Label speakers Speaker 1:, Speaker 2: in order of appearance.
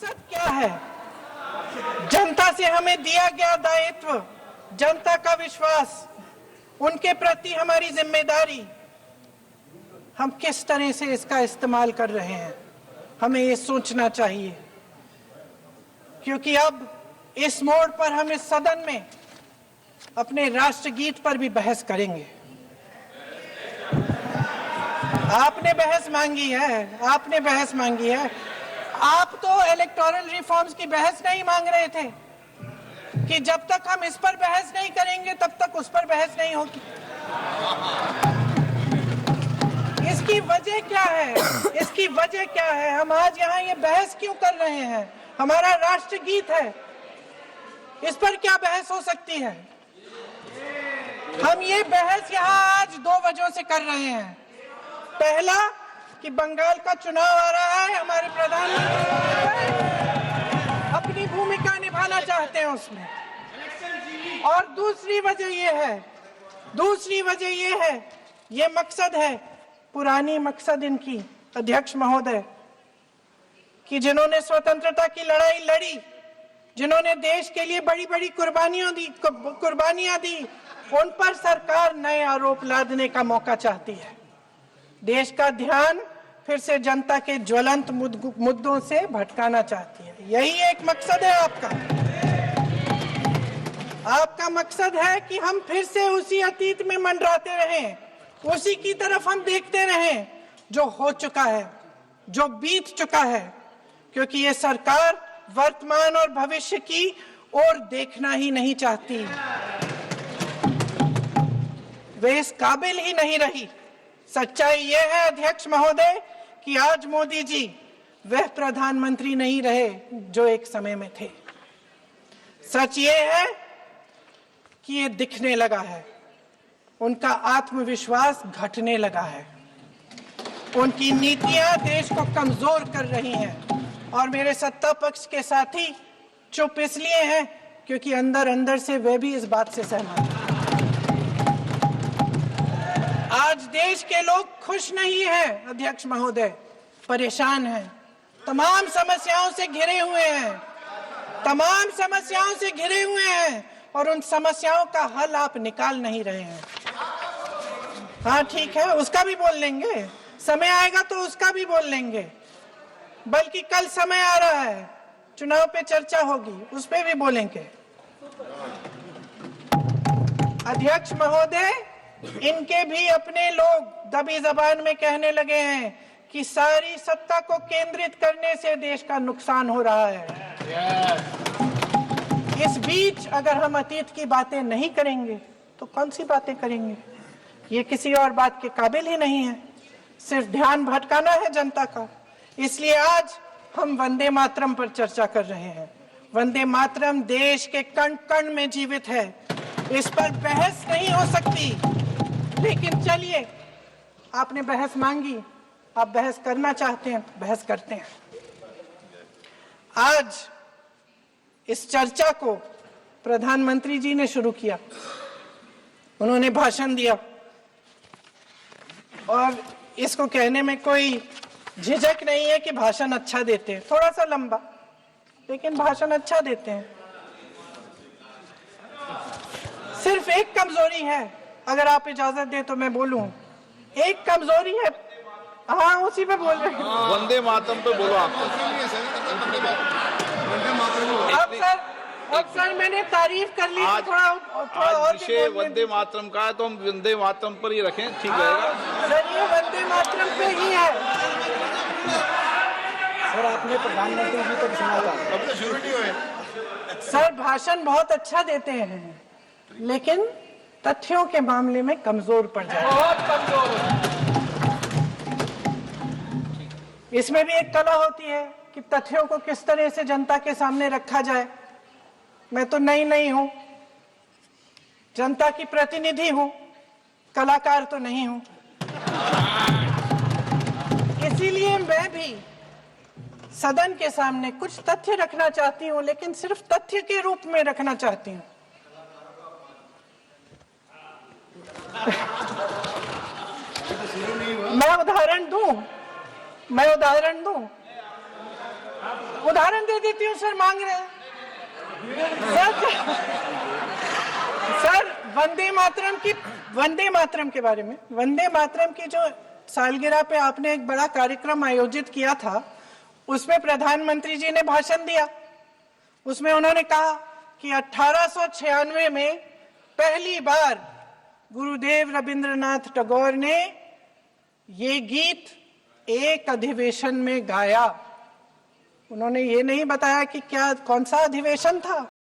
Speaker 1: मकसद क्या है? जनता से हमें दिया गया दायित्व, जनता का विश्वास, उनके प्रति हमारी जिम्मेदारी, हम किस तरह से इसका इस्तेमाल कर रहे हैं, हमें ये सोचना चाहिए। क्योंकि अब इस मोड़ पर हम इस सदन में अपने राष्ट्रगीत पर भी बहस करेंगे। आपने बहस मांगी है, आपने बहस मांगी है। आप तो इलेक्टोरल रिफॉर्म्स की बहस नहीं मांग रहे थे कि जब तक हम इस पर बहस नहीं करेंगे तब तक उस पर बहस नहीं होगी। इसकी वजह क्या है? इसकी वजह क्या है? हम आज यहाँ ये बहस क्यों कर रहे हैं? हमारा राष्ट्रगीत है, इस पर क्या बहस हो सकती है? हम ये बहस यहाँ आज दो वजहों से कर रहे हैं। पहला कि बंगाल का चुनाव आ रहा है, हमारे प्रधानमंत्री अपनी भूमिका निभाना चाहते हैं उसमें। और दूसरी वजह ये है, ये मकसद है, पुरानी मकसद इनकी अध्यक्ष महोदय, कि जिन्होंने स्वतंत्रता की लड़ाई लड़ी, जिन्होंने देश के लिए बड़ी बड़ी कुर्बानियां दी, उन पर सरकार नए आरोप लादने का मौका चाहती है। देश का ध्यान फिर से जनता के ज्वलंत मुद्दों से भटकाना चाहती है। यही एक मकसद है आपका। आपका मकसद है कि हम फिर से उसी अतीत में मंडराते रहें, उसी की तरफ हम देखते रहें जो हो चुका है, जो बीत चुका है। क्योंकि ये सरकार वर्तमान और भविष्य की ओर देखना ही नहीं चाहती, वे इस काबिल ही नहीं रही। सच्चाई यह है अध्यक्ष महोदय कि आज मोदी जी वह प्रधानमंत्री नहीं रहे जो एक समय में थे। सच ये है कि ये दिखने लगा है, उनका आत्मविश्वास घटने लगा है, उनकी नीतियां देश को कमजोर कर रही हैं। और मेरे सत्ता पक्ष के साथी चुप इसलिए हैं क्योंकि अंदर अंदर से वे भी इस बात से सहमत हैं। आज देश के लोग खुश नहीं हैं अध्यक्ष महोदय, परेशान हैं, तमाम समस्याओं से घिरे हुए हैं, तमाम समस्याओं से घिरे हुए हैं, और उन समस्याओं का हल आप निकाल नहीं रहे हैं। हाँ ठीक है, उसका भी बोल लेंगे, समय आएगा तो उसका भी बोल लेंगे। बल्कि कल समय आ रहा है, चुनाव पे चर्चा होगी, उस पे भी बोलेंगे। अध्यक्ष महोदय, इनके भी अपने लोग दबी जबान में कहने लगे हैं कि सारी सत्ता को केंद्रित करने से देश का नुकसान हो रहा है। इस बीच अगर हम अतीत की बातें नहीं करेंगे तो कौन सी बातें करेंगे? ये किसी और बात के काबिल ही नहीं है, सिर्फ ध्यान भटकाना है जनता का। इसलिए आज हम वंदे मातरम पर चर्चा कर रहे हैं। वंदे मातरम देश के कण कण में जीवित है, इस पर बहस नहीं हो सकती। लेकिन चलिए, आपने बहस मांगी, आप बहस करना चाहते हैं, बहस करते हैं। आज इस चर्चा को प्रधानमंत्री जी ने शुरू किया, उन्होंने भाषण दिया, और इसको कहने में कोई झिझक नहीं है कि भाषण अच्छा देते हैं, थोड़ा सा लंबा, लेकिन भाषण अच्छा देते हैं। सिर्फ एक कमजोरी है, अगर आप इजाजत दें तो मैं बोलूं, एक कमजोरी है। हाँ, उसी पे बोल रहे हैं,
Speaker 2: वंदे मातरम पे बोलो आप।
Speaker 1: अब सर मैंने तारीफ कर ली, थोड़ा और
Speaker 2: विषय वंदे मातरम का है तो हम वंदे मातरम पर ही रखें, ठीक रहेगा।
Speaker 1: सर ये वंदे मातरम पे ही है।
Speaker 3: सर आपने प्रधानमंत्री जी को सुना था,
Speaker 2: अब तो शुरू नहीं हुए।
Speaker 1: सर भाषण बहुत अच्छा देते हैं, लेकिन तथ्यों के मामले में कमजोर पड़ जाते हैं, बहुत कमजोर। इसमें भी एक कला होती है कि तथ्यों को किस तरह से जनता के सामने रखा जाए। मैं तो नहीं हूं, जनता की प्रतिनिधि हूं, कलाकार तो नहीं हूं। इसीलिए मैं भी सदन के सामने कुछ तथ्य रखना चाहती हूं, लेकिन सिर्फ तथ्य के रूप में रखना चाहती हूं। मैं उदाहरण दूं उदाहरण दे देती हूँ सर, मांग रहे हैं सर वंदे मातरम के बारे में, वंदे मातरम की जो सालगिरह पे आपने एक बड़ा कार्यक्रम आयोजित किया था, उसमें प्रधानमंत्री जी ने भाषण दिया। उसमें उन्होंने कहा कि 1896 में पहली बार गुरुदेव रविंद्रनाथ टैगोर ने ये गीत एक अधिवेशन में गाया। उन्होंने ये नहीं बताया कि क्या कौन सा अधिवेशन था,